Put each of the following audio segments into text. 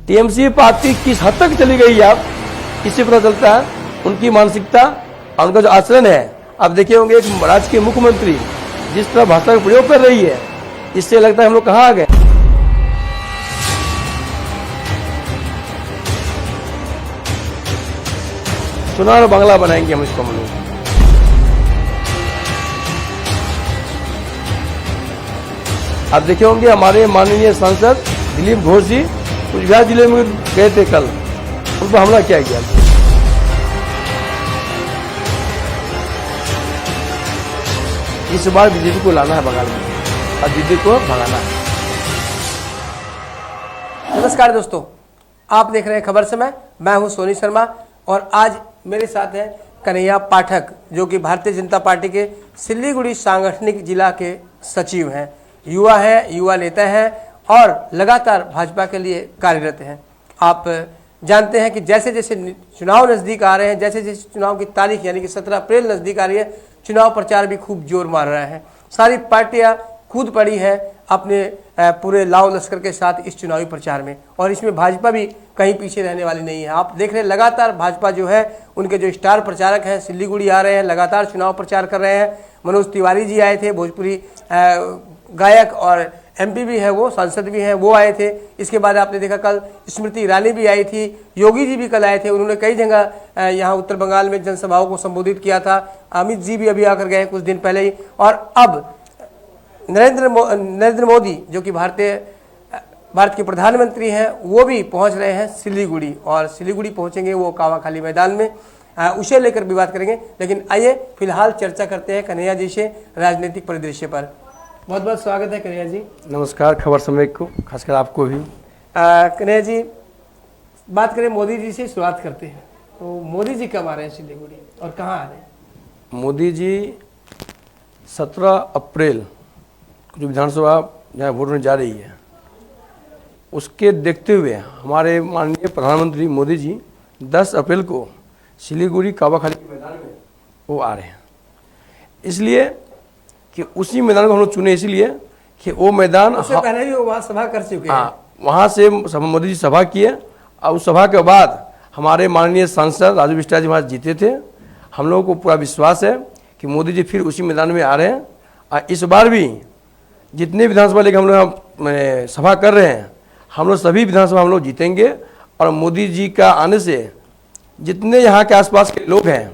TMC party किस हद तक चली गई आप इससे पता चलता है, उनकी मानसिकता और उनका जो आचरण है। आप देखे होंगे एक राज्य के मुख्यमंत्री जिस तरह भाषा का प्रयोग कर रही है, इससे लगता है हम लोग कहाँ आ गए। चुनाव बांग्ला बनाएंगे हम इसको। हम लोग आप देखे होंगे हमारे माननीय सांसद दिलीप घोष जी कुछ बिहार जिले में गए थे कल, उन पर हमला किया गया। इस बार बीजेपी को लाना है बंगाल में और बीजेपी को भगाना है। नमस्कार दोस्तों, आप देख रहे हैं खबर समय। मैं हूं सोनी शर्मा और आज मेरे साथ हैं कन्हैया पाठक, जो कि भारतीय जनता पार्टी के सिल्लीगुड़ी सांगठनिक जिला के सचिव हैं। युवा हैं, युवा नेता हैं और लगातार भाजपा के लिए कार्यरत हैं। आप जानते हैं कि जैसे जैसे चुनाव नज़दीक आ रहे हैं, जैसे जैसे चुनाव की तारीख यानी कि 17 अप्रैल नज़दीक आ रही है, चुनाव प्रचार भी खूब जोर मार रहा है। सारी पार्टियां कूद पड़ी है अपने पूरे लाव लश्कर के साथ इस चुनावी प्रचार में, और इसमें भाजपा भी कहीं पीछे रहने वाली नहीं है। आप देख रहे हैं लगातार भाजपा जो है, उनके जो स्टार प्रचारक हैं सिल्लीगुड़ी आ रहे हैं, लगातार चुनाव प्रचार कर रहे हैं। मनोज तिवारी जी आए थे, भोजपुरी गायक और एमपी भी है, वो सांसद भी हैं, वो आए थे। इसके बाद आपने देखा कल स्मृति ईरानी भी आई थी, योगी जी भी कल आए थे। उन्होंने कई जगह यहाँ उत्तर बंगाल में जनसभाओं को संबोधित किया था। अमित जी भी अभी आकर गए कुछ दिन पहले ही। और अब नरेंद्र मोदी जो कि भारत के प्रधानमंत्री हैं, वो भी पहुंच रहे हैं सिलीगुड़ी, और सिलीगुड़ी पहुंचेंगे वो कावाखाली मैदान में। उसे लेकर भी बात करेंगे, लेकिन आइए फिलहाल चर्चा करते हैं कन्हैया जी से राजनीतिक परिदृश्य पर। बहुत बहुत स्वागत है कन्हैया जी। नमस्कार खबर समय को, खासकर आपको भी। कन्हैया जी, बात करें मोदी जी से शुरुआत करते हैं। तो मोदी जी कब आ रहे हैं सिलीगुड़ी और कहाँ आ रहे हैं? मोदी जी 17 अप्रैल जो विधानसभा जहाँ वोट होने जा रही है, उसके देखते हुए हमारे माननीय प्रधानमंत्री मोदी जी 10 अप्रैल को सिलीगुड़ी कावाखाली मैदान में वो आ रहे हैं। इसलिए कि उसी मैदान को हम लोग चुने, इसलिए कि वो मैदान उससे पहले भी वो वहाँ सभा कर चुके हैं। हाँ, वहाँ से मोदी जी सभा किए और उस सभा के बाद हमारे माननीय सांसद राजू बिष्टा जी वहाँ जीते थे। हम लोगों को पूरा विश्वास है कि मोदी जी फिर उसी मैदान में आ रहे हैं। और इस बार भी जितने विधानसभा लेकर हम लोग सभा कर रहे हैं, हम लोग सभी विधानसभा हम लोग जीतेंगे। और मोदी जी का आने से जितने यहाँ के आसपास के लोग हैं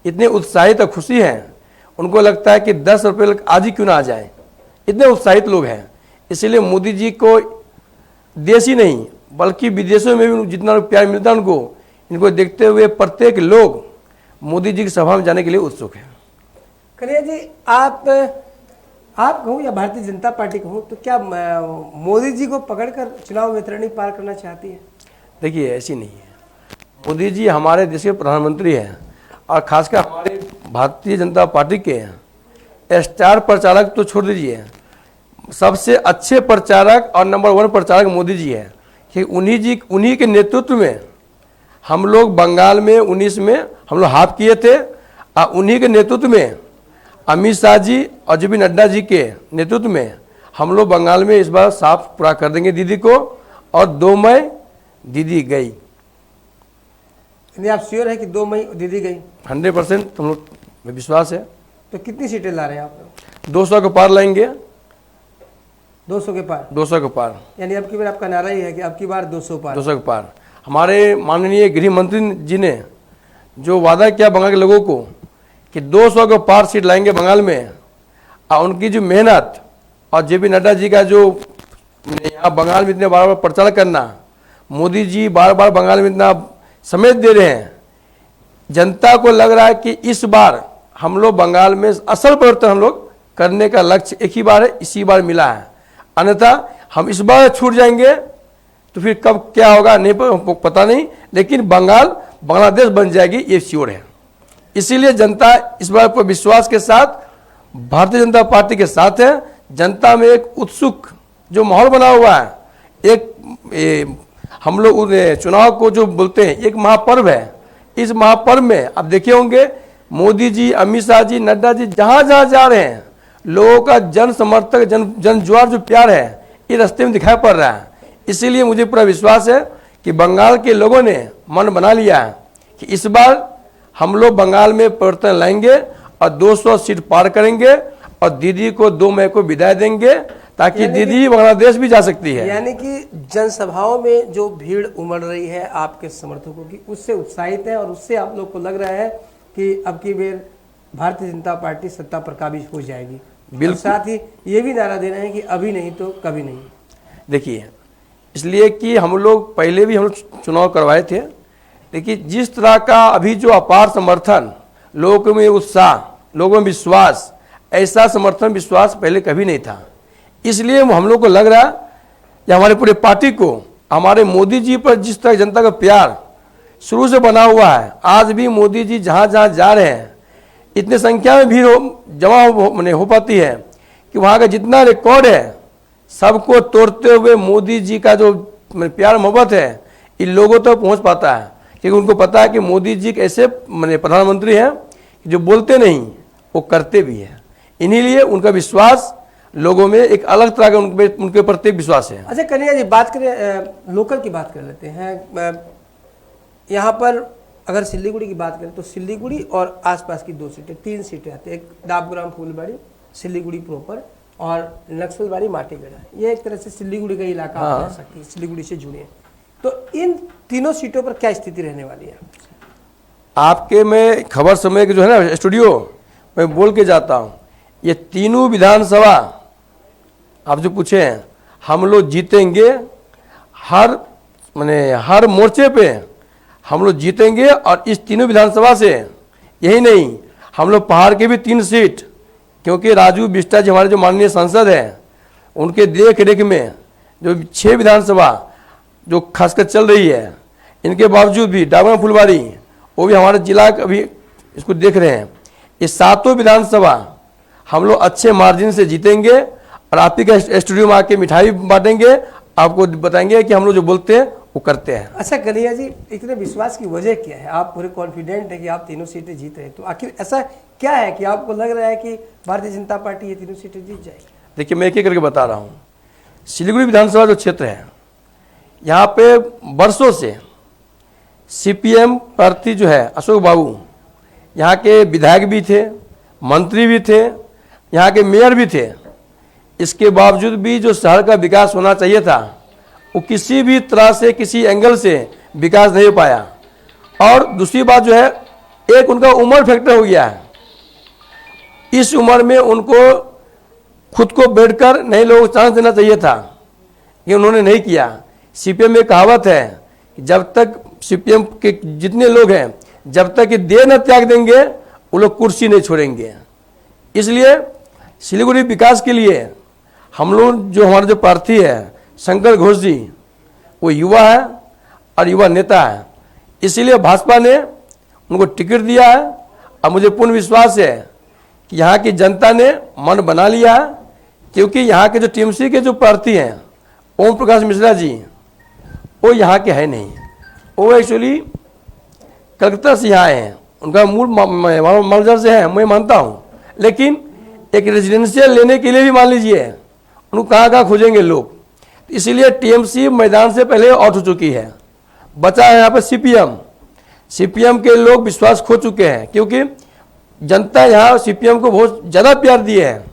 इतने उत्साहित और खुशी हैं, उनको लगता है कि 10 अप्रैल आज ही क्यों ना आ जाए, इतने उत्साहित लोग हैं। इसलिए मोदी जी को देश ही नहीं बल्कि विदेशों में भी जितना प्यार मिलता है उनको, इनको देखते हुए प्रत्येक लोग मोदी जी की सभा में जाने के लिए उत्सुक है। कन्हैया जी, आप कहूँ या भारतीय जनता पार्टी कहूँ, तो क्या मोदी जी को पकड़कर चुनाव वैतरणी पार करना चाहती है? देखिए, ऐसी नहीं है। मोदी जी हमारे देश के प्रधानमंत्री हैं और खासकर हमारे भारतीय जनता पार्टी के स्टार प्रचारक तो छोड़ दीजिए, सबसे अच्छे प्रचारक और नंबर 1 प्रचारक मोदी जी हैं। कि उन्हीं के नेतृत्व में हम लोग बंगाल में 19 में हम लोग हाफ किए थे, और उन्हीं के नेतृत्व में अमित शाह जी और जेपी नड्डा जी के नेतृत्व में हम लोग बंगाल में इस बार साफ पूरा कर देंगे दीदी को। और 2 मई दीदी गई। आप श्योर है कि 2 मई दीदी गई? 100% हम लोग में विश्वास है। तो कितनी सीटें ला रहे हैं आप लोग? 200 के पार लाएंगे। 200 के पार? 200 के पार, यानी अब की बार आपका नारा ही है कि अब की बार 200 पार। 200 के पार। हमारे माननीय गृह मंत्री जी ने जो वादा किया बंगाल के लोगों को कि 200 के पार सीट लाएंगे बंगाल में, और उनकी जो मेहनत और जेपी नड्डा जी का जो यहाँ बंगाल में इतने बार बार प्रचार करना, मोदी जी बार बार बंगाल में इतना समय दे रहे हैं, जनता को लग रहा है कि इस बार हम लोग बंगाल में असल परिवर्तन हम लोग करने का लक्ष्य एक ही बार है, इसी बार मिला है। अन्यथा हम इस बार छूट जाएंगे तो फिर कब क्या होगा नहीं पता नहीं, लेकिन बंगाल बांग्लादेश बन जाएगी, ये श्योर है। इसीलिए जनता इस बार पर विश्वास के साथ भारतीय जनता पार्टी के साथ है। जनता में एक उत्सुक जो माहौल बना हुआ है, एक हम लोग चुनाव को जो बोलते हैं एक महापर्व है। इस महापर्व में आप देखे होंगे मोदी जी, अमित शाह जी, नड्डा जी जहाँ जहाँ जा रहे हैं, लोगों का जन समर्थक जन जुआर जो प्यार है ये रास्ते में दिखाई पड़ रहा है। इसीलिए मुझे पूरा विश्वास है कि बंगाल के लोगों ने मन बना लिया है कि इस बार हम लोग बंगाल में परिवर्तन लाएंगे और 200 सीट पार करेंगे और दीदी को 2 मई को विदाई देंगे ताकि दीदी बांग्लादेश भी जा सकती है। यानी कि जनसभाओं में जो भीड़ उमड़ रही है आपके समर्थकों की, उससे उत्साहित है और उससे आप लोग को लग रहा है कि अब की बेर भारतीय जनता पार्टी सत्ता पर काबिज हो जाएगी। बिल्कुल। साथ ही ये भी नारा दे रहे हैं कि अभी नहीं तो कभी नहीं। देखिए, इसलिए कि हम लोग पहले भी हम लोग चुनाव करवाए थे, लेकिन जिस तरह का अभी जो अपार समर्थन, लोगों में उत्साह, लोगों में विश्वास, ऐसा समर्थन विश्वास पहले कभी नहीं था। इसलिए हम लोग को लग रहा कि हमारे पूरे पार्टी को हमारे मोदी जी पर जिस तरह जनता का प्यार शुरू से बना हुआ है, आज भी मोदी जी जहाँ जहाँ जा रहे हैं इतने संख्या में भीड़ जमा हो पाती है कि वहाँ का जितना रिकॉर्ड है सबको तोड़ते हुए मोदी जी का जो प्यार मोहब्बत है इन लोगों तक पहुँच पाता है, क्योंकि उनको पता है कि मोदी जी एक ऐसे प्रधानमंत्री हैं जो बोलते नहीं वो करते भी हैं। इन्हीं लिए उनका विश्वास लोगों में एक अलग तरह का उनके प्रति विश्वास है। अच्छा कन्हैया जी, बात करें लोकल की बात कर लेते हैं। यहाँ पर अगर सिल्लीगुड़ी की बात करें तो सिल्लीगुड़ी और आसपास की 2 सीटें, 3 सीटें आती है। एक डाबग्राम फूलबाड़ी, सिल्लीगुड़ी प्रॉपर और नक्सलबाड़ी माटीगढ़ा। ये एक तरह से सिल्लीगुड़ी का इलाका आप कह सकते हैं, सिल्लीगुड़ी से जुड़े हैं। तो इन तीनों सीटों पर क्या स्थिति रहने वाली है? आपके मैं खबर समय के जो है ना स्टूडियो मैं बोल के जाता हूँ, ये तीनों विधानसभा आप जो पूछे हैं हम लोग जीतेंगे। हर मोर्चे पे हम लोग जीतेंगे। और इस तीनों विधानसभा से यही नहीं, हम लोग पहाड़ के भी 3 सीट, क्योंकि राजू बिष्टा जी हमारे जो माननीय सांसद हैं उनके देख रेख में जो 6 विधानसभा जो खासकर चल रही है, इनके बावजूद भी डाबरा फुलवारी वो भी हमारे जिला अभी इसको देख रहे हैं। ये 7 विधानसभा हम लोग अच्छे मार्जिन से जीतेंगे और आप ही का स्टूडियो में आके मिठाई बांटेंगे, आपको बताएंगे कि हम लोग जो बोलते हैं वो करते हैं। अच्छा कन्हैया जी, इतने विश्वास की वजह क्या है? आप पूरे कॉन्फिडेंट है कि आप तीनों सीटें जीत रहे हैं, तो आखिर ऐसा क्या है कि आपको लग रहा है कि भारतीय जनता पार्टी ये तीनों सीटें जीत जाएगी? देखिए, मैं एक-एक करके बता रहा हूँ। सिलीगुड़ी विधानसभा जो क्षेत्र है, यहाँ पे वर्षों से CPM प्रार्थी जो है अशोक बाबू यहाँ के विधायक भी थे, मंत्री भी थे, यहाँ के मेयर भी थे। इसके बावजूद भी जो शहर का विकास होना चाहिए था वो किसी भी तरह से किसी एंगल से विकास नहीं हो पाया। और दूसरी बात जो है, एक उनका उम्र फैक्टर हो गया है। इस उम्र में उनको खुद को बैठकर नए लोगों को चांस देना चाहिए था, ये उन्होंने नहीं किया। CPM में कहावत है कि जब तक CPM के जितने लोग हैं जब तक कि देह न त्याग देंगे वो लोग कुर्सी नहीं छोड़ेंगे। इसलिए सिलीगुड़ी विकास के लिए हम लोग जो हमारा जो प्रार्थी है शंकर घोष जी, वो युवा है और युवा नेता है। इसीलिए भाजपा ने उनको टिकट दिया है और मुझे पूर्ण विश्वास है कि यहाँ की जनता ने मन बना लिया है, क्योंकि यहाँ के जो TMC के जो प्रार्थी हैं ओम प्रकाश मिश्रा जी, वो यहाँ के है नहीं। वो एक्चुअली कलकत्ता से यहाँ आए हैं, उनका मूल मर्जर से है, मैं मानता हूँ। लेकिन एक रेजिडेंशियल लेने के लिए भी मान लीजिए उनको कहाँ खोजेंगे लोग। इसीलिए TMC मैदान से पहले आउट हो चुकी है, बचा है यहाँ पर CPM के लोग विश्वास खो चुके हैं, क्योंकि जनता यहाँ CPM को बहुत ज़्यादा प्यार दिए है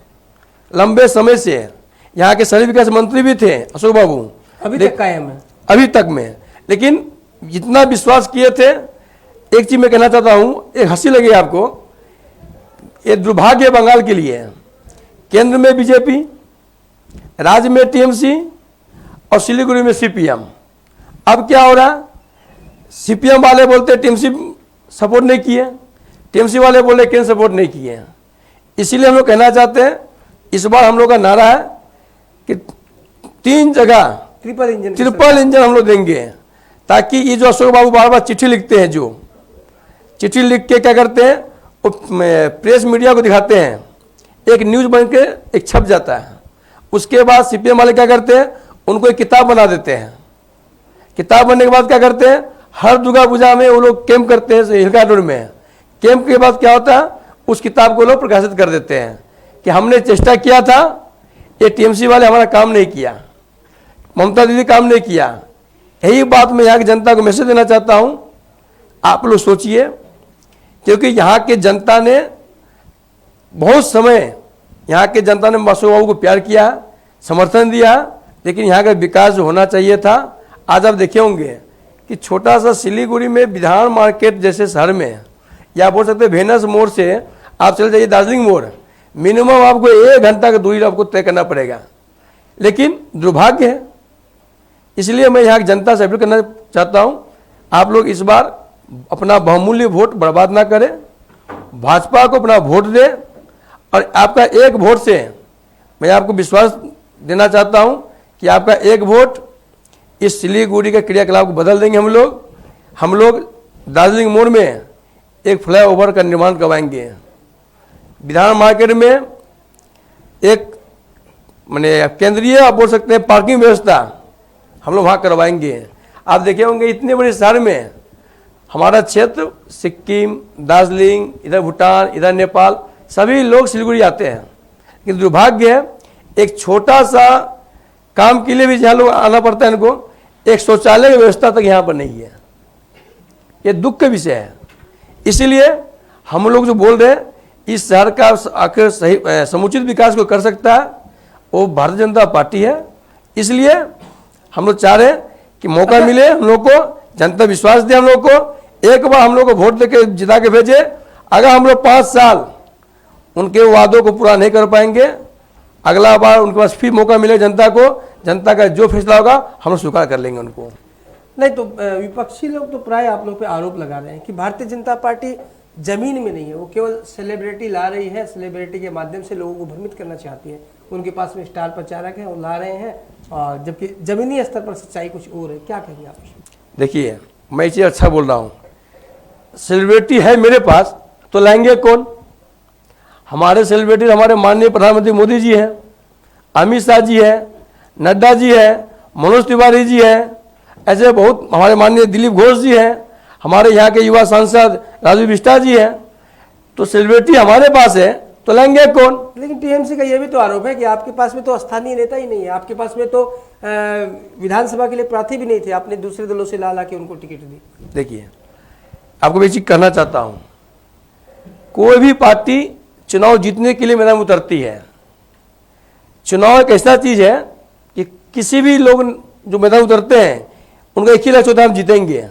लंबे समय से। यहाँ के शहरी विकास मंत्री भी थे अशोक बाबू, अभी तक कायम है, अभी तक में। लेकिन जितना विश्वास किए थे, एक चीज मैं कहना चाहता हूँ, एक हंसी लगी आपको, ये दुर्भाग्य बंगाल के लिए। केंद्र में BJP, राज्य में TMC और सिलीगुड़ी में CPM। अब क्या हो रहा, CPM वाले बोलते TMC सपोर्ट नहीं किए, TMC वाले बोले केंद्र सपोर्ट नहीं किए। इसीलिए हम लोग कहना चाहते हैं, इस बार हम लोग का नारा है कि 3 जगह ट्रिपल इंजन हम लोग देंगे, ताकि ये जो अशोक बाबू बार बार चिट्ठी लिखते हैं, जो चिट्ठी लिख के क्या करते हैं वो प्रेस मीडिया को दिखाते हैं, एक न्यूज बन के एक छप जाता है। उसके बाद CPM वाले क्या करते हैं, उनको एक किताब बना देते हैं। किताब बनने के बाद क्या करते हैं, हर दुर्गा पूजा में वो लोग कैंप करते हैं हिलका रोड में। कैंप के बाद क्या होता है, उस किताब को लोग प्रकाशित कर देते हैं कि हमने चेष्टा किया था, ये TMC वाले हमारा काम नहीं किया। ममता दीदी काम नहीं किया। यही बात मैं यहाँ की जनता को मैसेज देना चाहता हूँ, आप लोग सोचिए, क्योंकि यहाँ के जनता ने बहुत समय, यहाँ के जनता ने अशोक बाबू को प्यार किया, समर्थन दिया, लेकिन यहाँ का विकास जो होना चाहिए था, आज आप देखे होंगे कि छोटा सा सिलीगुड़ी में विधान मार्केट जैसे शहर में, या बोल सकते हैं भेनस मोड़ से आप चले जाइए दार्जिलिंग मोड़, मिनिमम आपको 1 घंटा का दूरी आपको तय करना पड़ेगा। लेकिन दुर्भाग्य है, इसलिए मैं यहाँ की जनता से अपील करना चाहता हूँ, आप लोग इस बार अपना बहुमूल्य वोट बर्बाद ना करें, भाजपा को अपना वोट दें, और आपका एक वोट से मैं आपको विश्वास देना चाहता हूँ कि आपका एक वोट इस सिलीगुड़ी के क्रियाकलाप को बदल देंगे। हम लोग दार्जिलिंग मोड़ में एक फ्लाईओवर का निर्माण करवाएंगे, विधान मार्केट में एक माने केंद्रीय आप बोल सकते हैं पार्किंग व्यवस्था हम लोग वहाँ करवाएंगे। आप देखे होंगे इतने बड़े शहर में हमारा क्षेत्र सिक्किम, दार्जिलिंग, इधर भूटान, इधर नेपाल, सभी लोग सिलीगुड़ी आते हैं, लेकिन दुर्भाग्य है एक छोटा सा काम के लिए भी जहाँ लोग आना पड़ता है, इनको एक शौचालय की व्यवस्था तक यहाँ पर नहीं है। ये दुख का विषय है। इसीलिए हम लोग जो बोल रहे हैं इस शहर का आखिर सही समुचित विकास को कर सकता है वो भारतीय जनता पार्टी है। इसलिए हम लोग चाह रहे हैं कि मौका मिले हम लोग को, जनता विश्वास दे हम लोग को, एक बार हम लोग को वोट देके जिता के भेजे। अगर हम लोग 5 साल उनके वादों को पूरा नहीं कर पाएंगे, अगला बार उनके पास फिर मौका मिले जनता को, जनता का जो फैसला होगा हम लोग स्वीकार कर लेंगे उनको। नहीं तो विपक्षी लोग तो प्राय आप लोग पे आरोप लगा रहे हैं कि भारतीय जनता पार्टी जमीन में नहीं है, वो केवल सेलिब्रिटी ला रही है, सेलिब्रिटी के माध्यम से लोगों को भ्रमित करना चाहती है, उनके पास में स्टार प्रचारक है और ला रहे हैं, और जबकि जमीनी स्तर पर सच्चाई कुछ और है। क्या कहेंगे आप? देखिए मैं ये चीज़ अच्छा बोल रहा हूँ, सेलिब्रिटी है मेरे पास तो लाएंगे कौन? हमारे सेलिब्रिटी हमारे माननीय प्रधानमंत्री मोदी जी हैं, अमित शाह जी है, नड्डा जी है, मनोज तिवारी जी है, ऐसे बहुत हमारे माननीय दिलीप घोष जी हैं, हमारे यहाँ के युवा सांसद राजू बिष्टा जी हैं। तो सेलिब्रिटी हमारे पास है तो लेंगे कौन? लेकिन टीएमसी का यह भी तो आरोप है कि आपके पास में तो स्थानीय नेता ही नहीं है, आपके पास में तो विधानसभा के लिए प्रार्थी भी नहीं थे, आपने दूसरे दलों से ला के उनको टिकट दी। देखिए आपको मैं चीज कहना चाहता हूँ, कोई भी पार्टी चुनाव जीतने के लिए मैदान में उतरती है। चुनाव एक ऐसा चीज है कि किसी भी लोग जो मैदान उतरते हैं उनका एक ही लक्ष्य होता है हम जीतेंगे।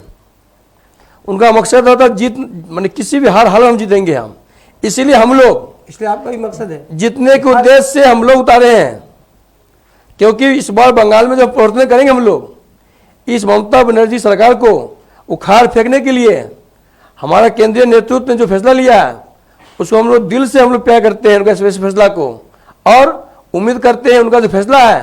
उनका मकसद होता है जीत, माने किसी भी हाल हम जीतेंगे हम। इसीलिए हम लोग, इसलिए आपका भी मकसद है जीतने के उद्देश्य से हम लोग उतारे हैं, क्योंकि इस बार बंगाल में जब प्रवर्तन करेंगे हम लोग, इस ममता बनर्जी सरकार को उखाड़ फेंकने के लिए हमारा केंद्रीय नेतृत्व ने जो फैसला लिया है उसको हम लोग दिल से हम लोग प्यार करते हैं, उनका इस फैसला को, और उम्मीद करते हैं उनका जो फैसला है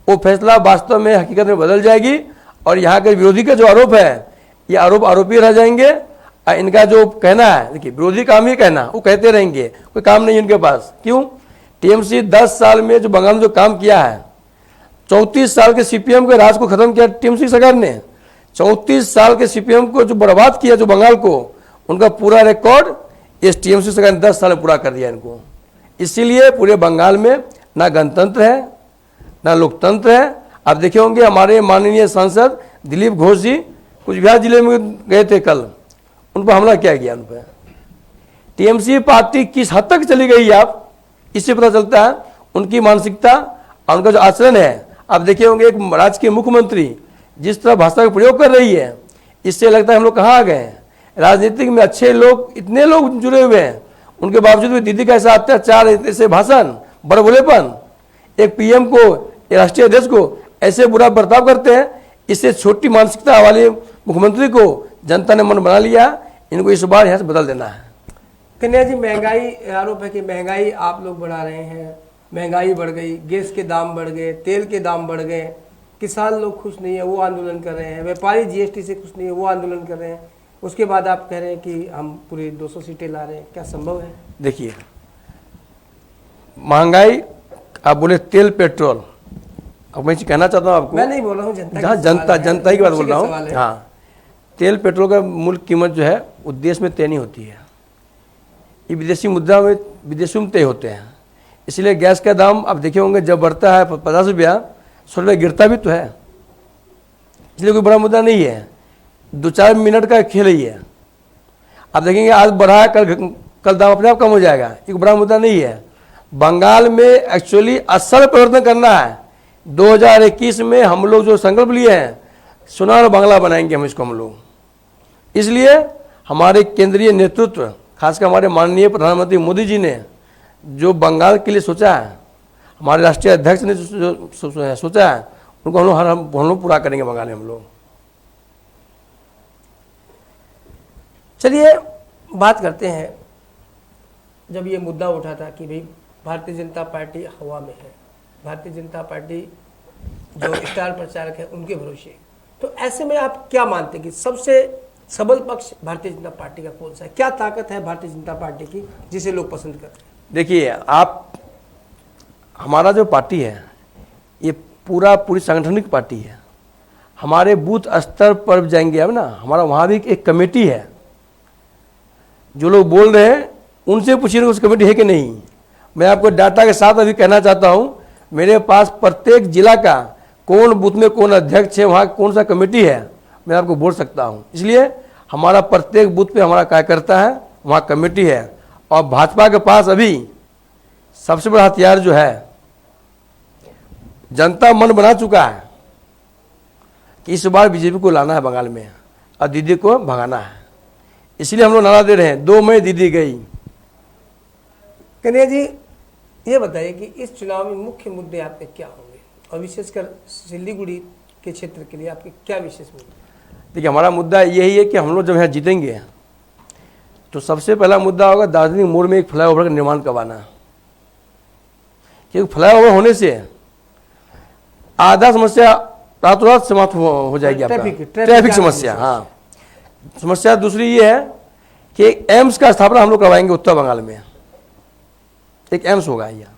वो फैसला वास्तव में हकीकत में बदल जाएगी। और यहाँ के विरोधी का जो आरोप है ये आरोपी रह जाएंगे। इनका जो कहना है, देखिए विरोधी काम ही कहना, वो कहते रहेंगे, कोई काम नहीं इनके पास। क्यों? टीएमसी 10 साल में जो बंगाल में जो काम किया है, 34 साल के सीपीएम के राज को खत्म किया टीएमसी सरकार ने, 34 साल के सीपीएम को जो बर्बाद किया जो बंगाल को, उनका पूरा रिकॉर्ड इस टीएमसी सरकार ने 10 साल में पूरा कर दिया इनको। इसीलिए पूरे बंगाल में ना गणतंत्र है ना लोकतंत्र है। आप देखे होंगे हमारे माननीय सांसद दिलीप घोष जी कुछ बिहार जिले में गए थे कल, उन पर हमला किया गया। उन पर टीएमसी पार्टी किस हद तक चली गई आप इससे पता चलता है उनकी मानसिकता और उनका जो आचरण है। आप देखे होंगे एक राज्य के मुख्यमंत्री जिस तरह भाषा का प्रयोग कर रही है, इससे लगता है हम लोग कहाँ आ गए। राजनीतिक में अच्छे लोग, इतने लोग जुड़े हुए हैं, उनके बावजूद भी दीदी का ऐसा अत्याचार, ऐसे भाषण, बड़बोलेपन, एक पीएम को, एक राष्ट्रीय अध्यक्ष को ऐसे बुरा बर्ताव करते हैं। इससे छोटी मानसिकता वाले मुख्यमंत्री को जनता ने मन बना लिया, इनको इस बार यहाँ से बदल देना है। कन्हैया जी, महंगाई, आरोप है कि महंगाई आप लोग बढ़ा रहे हैं, महंगाई बढ़ गई, गैस के दाम बढ़ गए, तेल के दाम बढ़ गए, किसान लोग खुश नहीं है वो आंदोलन कर रहे हैं, व्यापारी जीएसटी से खुश नहीं है वो आंदोलन कर रहे हैं, उसके बाद आप कह रहे हैं कि हम पूरी 200 सीटें ला रहे हैं, क्या संभव है? देखिए महंगाई, आप बोले तेल पेट्रोल, अब मैं कहना चाहता हूँ आपको, मैं नहीं बोल रहा हूँ, जनता की बात बोल रहा हूँ। हाँ, तेल पेट्रोल का मूल कीमत जो है वो देश में तय नहीं होती है, ये विदेशी मुद्रा में विदेशों में तय होते हैं। इसलिए गैस का दाम आप देखे होंगे जब बढ़ता है 50 रुपया 100 रुपये गिरता भी तो है, इसलिए कोई बड़ा मुद्दा नहीं है, 2-4 मिनट का खेल ही है। आप देखेंगे आज बढ़ा, कल दाम अपने आप कम हो जाएगा, एक बड़ा मुद्दा नहीं है। बंगाल में एक्चुअली असल परिवर्तन करना है। 2021 में हम लोग जो संकल्प लिए हैं, सोनार बांग्ला बनाएंगे हम इसको हम लोग। इसलिए हमारे केंद्रीय नेतृत्व, खासकर हमारे माननीय प्रधानमंत्री मोदी जी ने जो बंगाल के लिए सोचा है, हमारे राष्ट्रीय अध्यक्ष ने जो सोचा है, उनको हम लोग पूरा करेंगे बंगाल में हम लोग। चलिए बात करते हैं, जब ये मुद्दा उठा था कि भाई भारतीय जनता पार्टी हवा में है, भारतीय जनता पार्टी जो स्टार प्रचारक है उनके भरोसे, तो ऐसे में आप क्या मानते हैं कि सबसे सबल पक्ष भारतीय जनता पार्टी का कौन सा है? क्या ताकत है भारतीय जनता पार्टी की जिसे लोग पसंद करते हैं? देखिए आप, हमारा जो पार्टी है ये पूरी सांगठनिक पार्टी है। हमारे बूथ स्तर पर जाएंगे अब ना, हमारा वहाँ भी एक कमेटी है। जो लोग बोल रहे हैं उनसे पूछिए उस कमेटी है कि नहीं। मैं आपको डाटा के साथ अभी कहना चाहता हूँ, मेरे पास प्रत्येक जिला का कौन बूथ में कौन अध्यक्ष है, वहाँ कौन सा कमेटी है, मैं आपको बोल सकता हूँ। इसलिए हमारा प्रत्येक बूथ पे हमारा कार्यकर्ता है, वहाँ कमेटी है। और भाजपा के पास अभी सबसे बड़ा हथियार जो है, जनता मन बना चुका है कि इस बार बीजेपी को लाना है बंगाल में और दीदी को भगाना है। इसलिए हम लोग नारा दे रहे हैं, 2 मई दीदी गई। कन्हैया जी ये बताइए कि इस चुनाव में मुख्य मुद्दे आपके क्या होंगे, और विशेषकर सिल्लीगुड़ी के क्षेत्र के लिए आपके क्या विशेष मुद्दे? देखिए हमारा मुद्दा यही है कि हम लोग जब यहाँ जीतेंगे तो सबसे पहला मुद्दा होगा दार्जिलिंग मोड़ में एक फ्लाईओवर का निर्माण करवाना, क्योंकि फ्लाईओवर होने से आधा समस्या रातों रात समाप्त हो जाएगी आपका ट्रैफिक समस्या। हाँ, समस्या दूसरी ये है कि एम्स का स्थापना हम लोग करवाएंगे उत्तर बंगाल में। एक एम्स होगा यहाँ,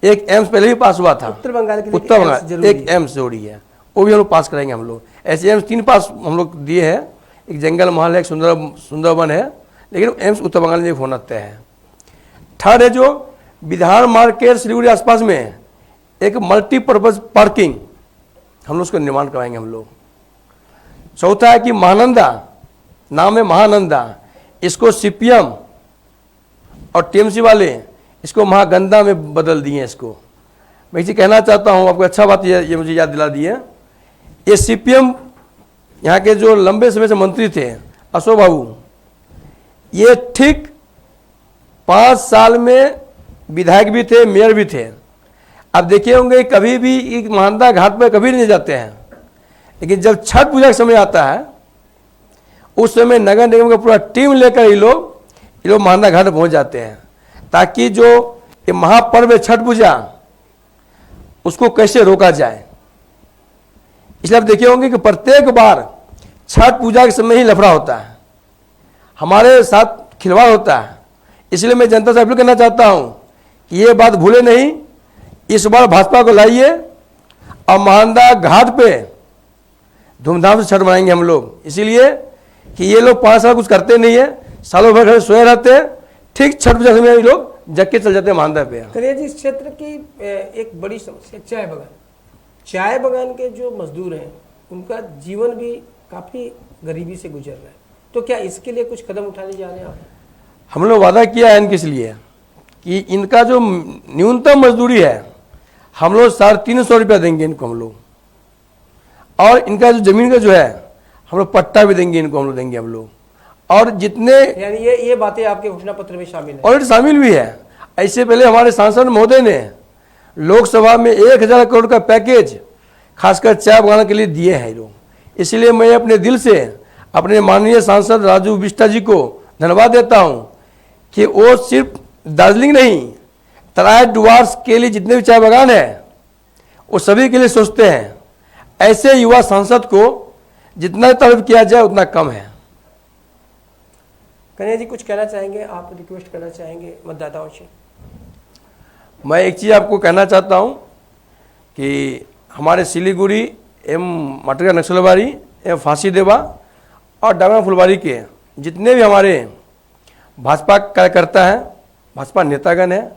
एक एम्स पहले भी पास हुआ था उत्तर बंगाल के लिए, उत्तर बंगाल एक एम्स जरूरी है, वो भी हम लोग पास कराएंगे हम लोग। ऐसे एम्स 3 पास हम लोग दिए हैं, एक जंगल महल है, एक सुंदरवन है, लेकिन एम्स उत्तर बंगाल में होना तय है। थर्ड है जो विधान मार्ग के सिलीगुड़ी आसपास में एक मल्टीपर्पज पार्किंग हम लोग उसका निर्माण कराएंगे हम लोग। चौथा है कि महानंदा, नाम है महानंदा, इसको सीपीएम और टीएमसी वाले इसको महागंदा में बदल दिए। इसको मैं इसे कहना चाहता हूँ आपको, अच्छा बात ये मुझे याद दिला दी है। ये सीपीएम यहाँ के जो लंबे समय से मंत्री थे अशोक बाबू, ये ठीक 5 साल में विधायक भी थे, मेयर भी थे। आप देखे होंगे कभी भी एक महानंदा घाट पर कभी नहीं जाते हैं, लेकिन जब छठ पूजा का समय आता है उस समय नगर निगम का पूरा टीम लेकर ये लोग महानंदा घाट पहुंच जाते हैं, ताकि जो ये महापर्व है छठ पूजा उसको कैसे रोका जाए। इसलिए आप देखे होंगे कि प्रत्येक बार छठ पूजा के समय ही लफड़ा होता है, हमारे साथ खिलवाड़ होता है। इसलिए मैं जनता से अपील करना चाहता हूं कि ये बात भूले नहीं, इस बार भाजपा को लाइए और महानंदा घाट पे धूमधाम से छठ मनाएंगे हम लोग। इसीलिए कि ये लोग 5 साल कुछ करते नहीं है, सालों भर घर सोए रहते हैं, ठीक छठ पूजा समय ये लोग जग के चल जाते हैं महानंदा पे। कन्हैया जी, इस क्षेत्र की एक बड़ी समस्या चाय बगान, चाय बगान के जो मजदूर हैं उनका जीवन भी काफ़ी गरीबी से गुजर रहा है, तो क्या इसके लिए कुछ कदम उठाने जा रहे हैं आप? हम लोग वादा किया है इनके इसलिए कि इनका जो न्यूनतम मजदूरी है हम लोग 350 रुपया देंगे इनको हम लोग, और इनका जो जमीन का जो है हम लोग पट्टा भी देंगे इनको, हम लोग देंगे हम लोग। और जितने यानी ये बातें आपके घोषणा पत्र में शामिल है? ऑलरेडी शामिल भी है। ऐसे पहले हमारे सांसद महोदय ने लोकसभा में 1000 करोड़ का पैकेज खासकर चाय बगान के लिए दिए हैं लोग। इसलिए मैं अपने दिल से अपने माननीय सांसद राजू बिष्टा जी को धन्यवाद देता हूं कि वो सिर्फ दार्जिलिंग नहीं, तराई डुवर्स के लिए जितने भी चाय बगान है वो सभी के लिए सोचते हैं। ऐसे युवा सांसद को जितना तारीफ किया जाए उतना कम है। कन्हैया जी कुछ कहना चाहेंगे आप, रिक्वेस्ट करना चाहेंगे मतदाताओं से? मैं एक चीज़ आपको कहना चाहता हूं कि हमारे सिलीगुड़ी एवं मटका नक्सलबाड़ी एवं फांसी देवा और डांगा फुलबाड़ी के जितने भी हमारे भाजपा कार्यकर्ता हैं, भाजपा नेतागण हैं,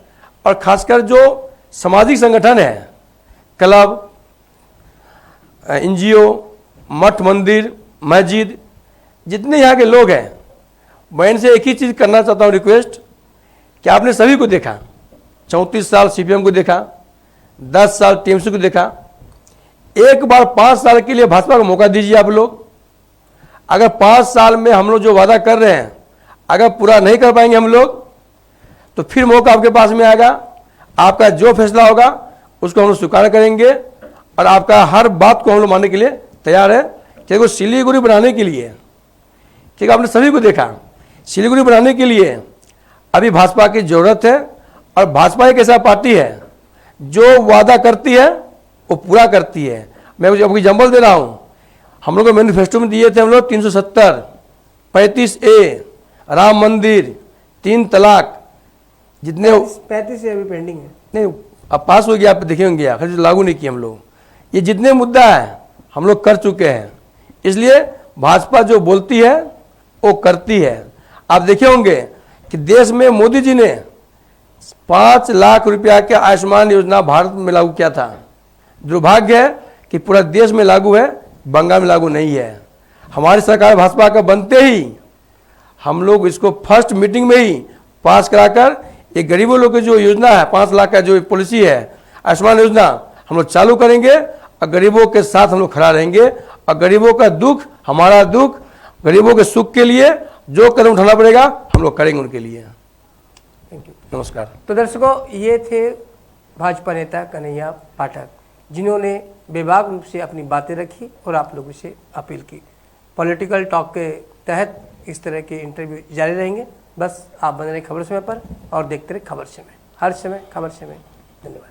और खासकर जो सामाजिक संगठन है, क्लब, एनजीओ, मठ मंदिर, मस्जिद, जितने यहाँ के लोग हैं, मैं इनसे एक ही चीज़ करना चाहता हूँ रिक्वेस्ट, कि आपने सभी को देखा, 34 साल सीपीएम को देखा, 10 साल टीएमसी को देखा, एक बार 5 साल के लिए भाजपा को मौका दीजिए आप लोग। अगर 5 साल में हम लोग जो वादा कर रहे हैं अगर पूरा नहीं कर पाएंगे हम लोग, तो फिर मौका आपके पास में आएगा। आपका जो फैसला होगा उसको हम लोग स्वीकार करेंगे और आपका हर बात को हम लोग मानने के लिए तैयार है। क्योंकि सिलीगुड़ी बनाने के लिए, ठीक, आपने सभी को देखा, सिलीगुड़ी बनाने के लिए अभी भाजपा की जरूरत है। और भाजपा एक ऐसा पार्टी है जो वादा करती है वो पूरा करती है। मैं आपको एग्जाम्पल दे रहा हूँ, हम लोग को मैनिफेस्टो में दिए थे हम लोग 370, 35A, राम मंदिर, 3 तलाक, जितने 35 अभी पेंडिंग है। नहीं, अब पास हो गया, आप देखे होंगे, आखिर लागू नहीं किए हम लोग। ये जितने मुद्दा है हम लोग कर चुके हैं। इसलिए भाजपा जो बोलती है वो करती है। आप देखे होंगे कि देश में मोदी जी ने 5 लाख रुपया के आयुष्मान योजना भारत में लागू किया था। दुर्भाग्य है कि पूरा देश में लागू है, बंगाल में लागू नहीं है। हमारी सरकार भाजपा का बनते ही हम लोग इसको फर्स्ट मीटिंग में ही पास कराकर ये गरीबों लोग की जो योजना है, 5 लाख का जो पॉलिसी है आयुष्मान योजना, हम लोग चालू करेंगे और गरीबों के साथ हम लोग खड़ा रहेंगे। और गरीबों का दुख हमारा दुख, गरीबों के सुख के लिए जो कदम उठाना पड़ेगा हम लोग करेंगे उनके लिए। Thank you. नमस्कार। तो दर्शकों, ये थे भाजपा नेता कन्हैया पाठक, जिन्होंने बेबाक रूप से अपनी बातें रखी और आप लोगों से अपील की। पॉलिटिकल टॉक के तहत इस तरह के इंटरव्यू जारी रहेंगे। बस आप बने रहे खबर समय पर और देखते रहे खबर समय, हर समय खबर समय। धन्यवाद।